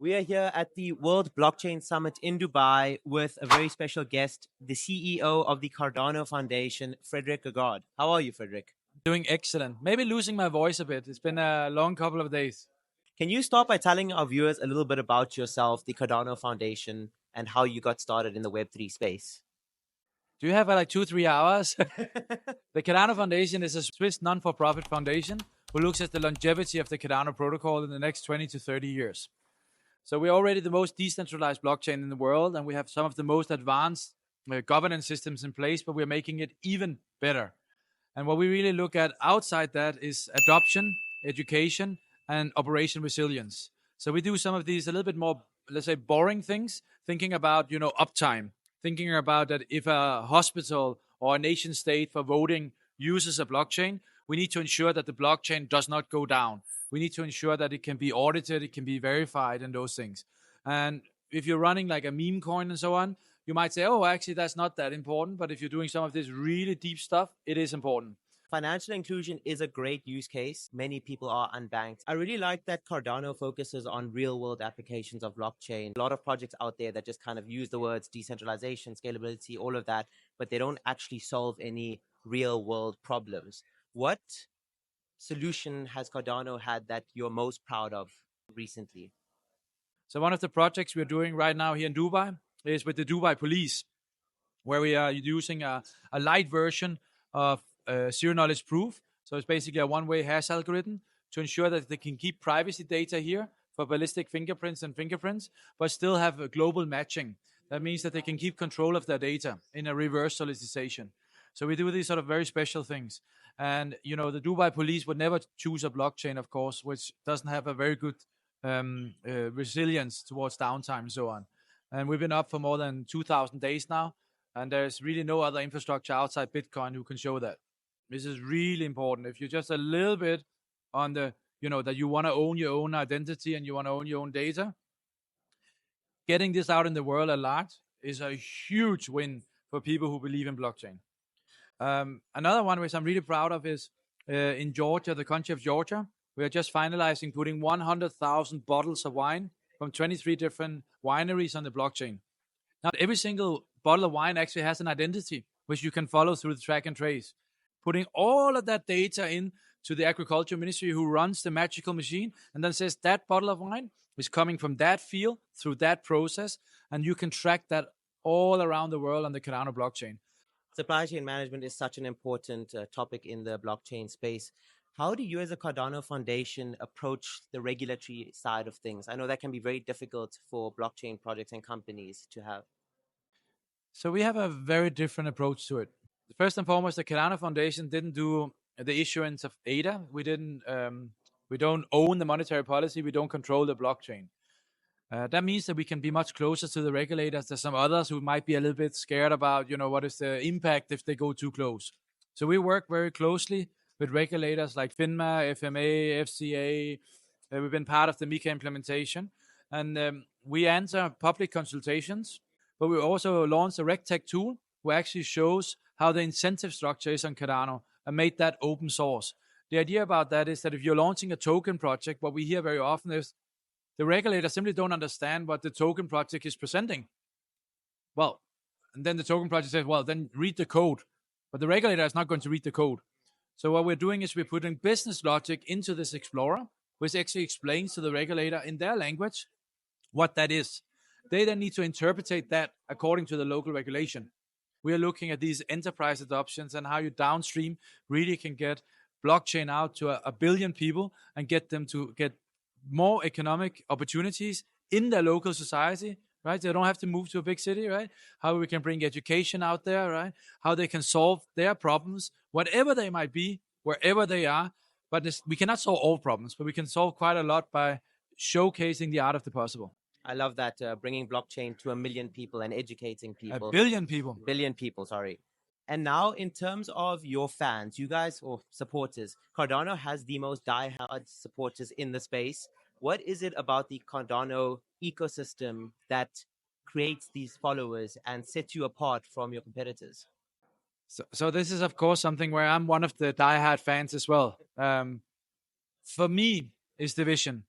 We are here at the World Blockchain Summit in Dubai with a very special guest, the CEO of the Cardano Foundation, Frederick Gregaard. How are you, Frederick? Doing excellent. Maybe losing my voice a bit. It's been a long couple of days. Can you start by telling our viewers a little bit about yourself, the Cardano Foundation, and how you got started in the Web3 space? Do you have like 2-3 hours? The Cardano Foundation is a Swiss non-for-profit foundation who looks at the longevity of the Cardano protocol in the next 20 to 30 years. So we're already the most decentralized blockchain in the world, and we have some of the most advanced governance systems in place, but we're making it even better. And what we really look at outside that is adoption, education, and operation resilience. So we do some of these a little bit more, let's say, boring things, thinking about, uptime, thinking about that if a hospital or a nation state for voting uses a blockchain, we need to ensure that the blockchain does not go down. We need to ensure that it can be audited, it can be verified, and those things. And if you're running like a meme coin and so on, you might say, oh, actually, that's not that important. But if you're doing some of this really deep stuff, it is important. Financial inclusion is a great use case. Many people are unbanked. I really like that Cardano focuses on real world applications of blockchain. A lot of projects out there that just kind of use the words decentralization, scalability, all of that, but they don't actually solve any real world problems. What solution has Cardano had that you're most proud of recently? So one of the projects we're doing right now here in Dubai is with the Dubai police, where we are using a light version of zero knowledge proof. So it's basically a one-way hash algorithm to ensure that they can keep privacy data here for ballistic fingerprints and fingerprints, but still have a global matching. That means that they can keep control of their data in a reverse solicitation. So we do these sort of very special things. And, the Dubai police would never choose a blockchain, of course, which doesn't have a very good resilience towards downtime and so on. And we've been up for more than 2,000 days now. And there's really no other infrastructure outside Bitcoin who can show that. This is really important. If you're just a little bit on the, that you want to own your own identity and you want to own your own data, getting this out in the world at large is a huge win for people who believe in blockchain. Another one which I'm really proud of is in Georgia, the country of Georgia. We are just finalizing putting 100,000 bottles of wine from 23 different wineries on the blockchain. Now, every single bottle of wine actually has an identity, which you can follow through the track and trace. Putting all of that data in to the agriculture ministry who runs the magical machine and then says that bottle of wine is coming from that field through that process. And you can track that all around the world on the Cardano blockchain. Supply chain management is such an important topic in the blockchain space. How do you as a Cardano Foundation approach the regulatory side of things? I know that can be very difficult for blockchain projects and companies to have. So we have a very different approach to it. First and foremost, the Cardano Foundation didn't do the issuance of ADA. We don't own the monetary policy. We don't control the blockchain. That means that we can be much closer to the regulators. There's some others who might be a little bit scared about, what is the impact if they go too close. So we work very closely with regulators like FINMA, FMA, FCA. We've been part of the MiCA implementation. And we answer public consultations, but we also launched a RegTech tool who actually shows how the incentive structure is on Cardano and made that open source. The idea about that is that if you're launching a token project, what we hear very often is the regulators simply don't understand what the token project is presenting. Well, and then the token project says, well, then read the code. But the regulator is not going to read the code. So what we're doing is we're putting business logic into this Explorer, which actually explains to the regulator in their language what that is. They then need to interpret that according to the local regulation. We are looking at these enterprise adoptions and how you downstream really can get blockchain out to a billion people and get them to get more economic opportunities in their local society, right? They don't have to move to a big city, right? How we can bring education out there, right? How they can solve their problems, whatever they might be, wherever they are. But we cannot solve all problems, but we can solve quite a lot by showcasing the art of the possible. I love that, bringing blockchain to 1 million people and educating people. 1 billion people. Billion people, sorry. And now in terms of your fans, you guys, or supporters, Cardano has the most diehard supporters in the space. What is it about the Cardano ecosystem that creates these followers and sets you apart from your competitors? So this is, of course, something where I'm one of the diehard fans as well. For me, is the vision.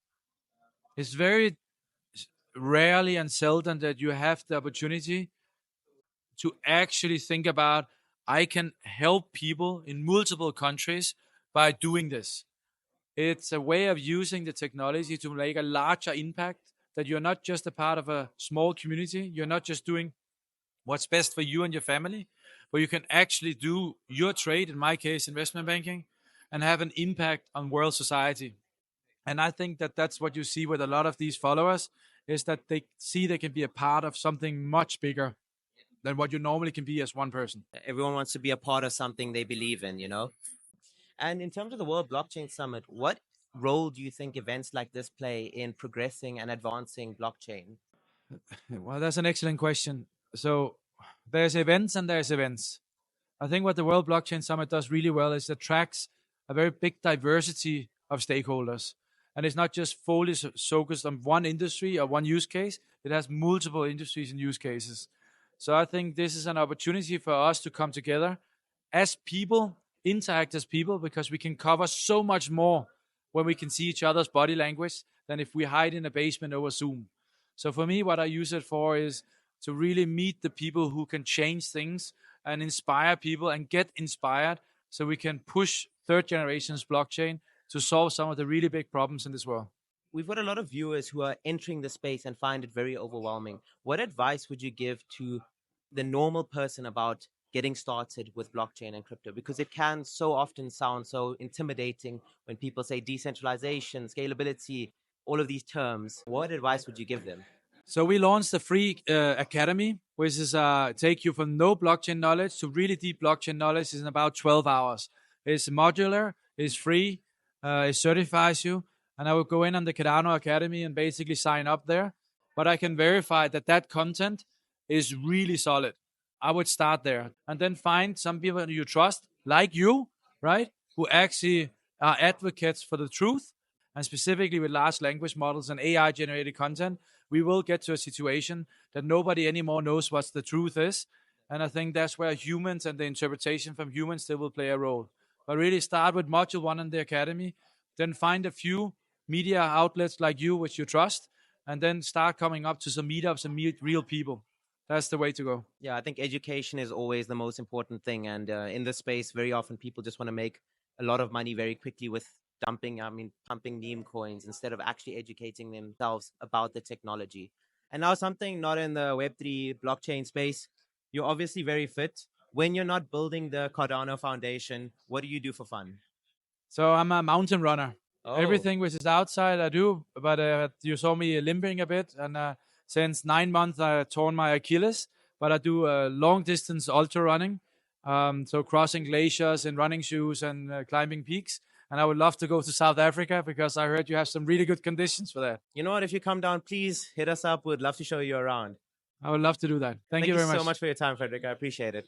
It's very rarely and seldom that you have the opportunity to actually think about, I can help people in multiple countries by doing this. It's a way of using the technology to make a larger impact, that you're not just a part of a small community. You're not just doing what's best for you and your family, but you can actually do your trade, in my case, investment banking, and have an impact on world society. And I think that that's what you see with a lot of these followers, is that they see they can be a part of something much bigger than what you normally can be as one person. Everyone wants to be a part of something they believe in, you know? And in terms of the World Blockchain Summit, what role do you think events like this play in progressing and advancing blockchain? Well, that's an excellent question. So there's events and there's events. I think what the World Blockchain Summit does really well is attracts a very big diversity of stakeholders. And it's not just fully focused on one industry or one use case. It has multiple industries and use cases. So I think this is an opportunity for us to come together as people, interact as people, because we can cover so much more when we can see each other's body language than if we hide in a basement over Zoom. So for me, what I use it for is to really meet the people who can change things and inspire people and get inspired, so we can push third generation's blockchain to solve some of the really big problems in this world. We've got a lot of viewers who are entering the space and find it very overwhelming. What advice would you give to the normal person about getting started with blockchain and crypto? Because it can so often sound so intimidating when people say decentralization, scalability, all of these terms. What advice would you give them? So we launched a free academy, which is take you from no blockchain knowledge to really deep blockchain knowledge in about 12 hours. It's modular, it's free, it certifies you. And I will go in on the Cardano Academy and basically sign up there. But I can verify that that content is really solid. I would start there and then find some people you trust, like you, right? Who actually are advocates for the truth. And specifically with large language models and AI generated content, we will get to a situation that nobody anymore knows what the truth is. And I think that's where humans and the interpretation from humans still will play a role. But really start with module 1 in the academy, then find a few media outlets like you, which you trust, and then start coming up to some meetups and meet real people. That's the way to go. Yeah, I think education is always the most important thing. And in this space, very often people just want to make a lot of money very quickly with pumping meme coins instead of actually educating themselves about the technology. And now something not in the Web3 blockchain space, you're obviously very fit. When you're not building the Cardano Foundation, what do you do for fun? So I'm a mountain runner. Oh. Everything which is outside I do, but you saw me limping a bit, and since 9 months I torn my Achilles, but I do long distance ultra running, so crossing glaciers in running shoes and climbing peaks. And I would love to go to South Africa because I heard you have some really good conditions for that. You know what? If you come down, please hit us up. We'd love to show you around. I would love to do that. Thank you very much. Thank you so much for your time, Frederick. I appreciate it.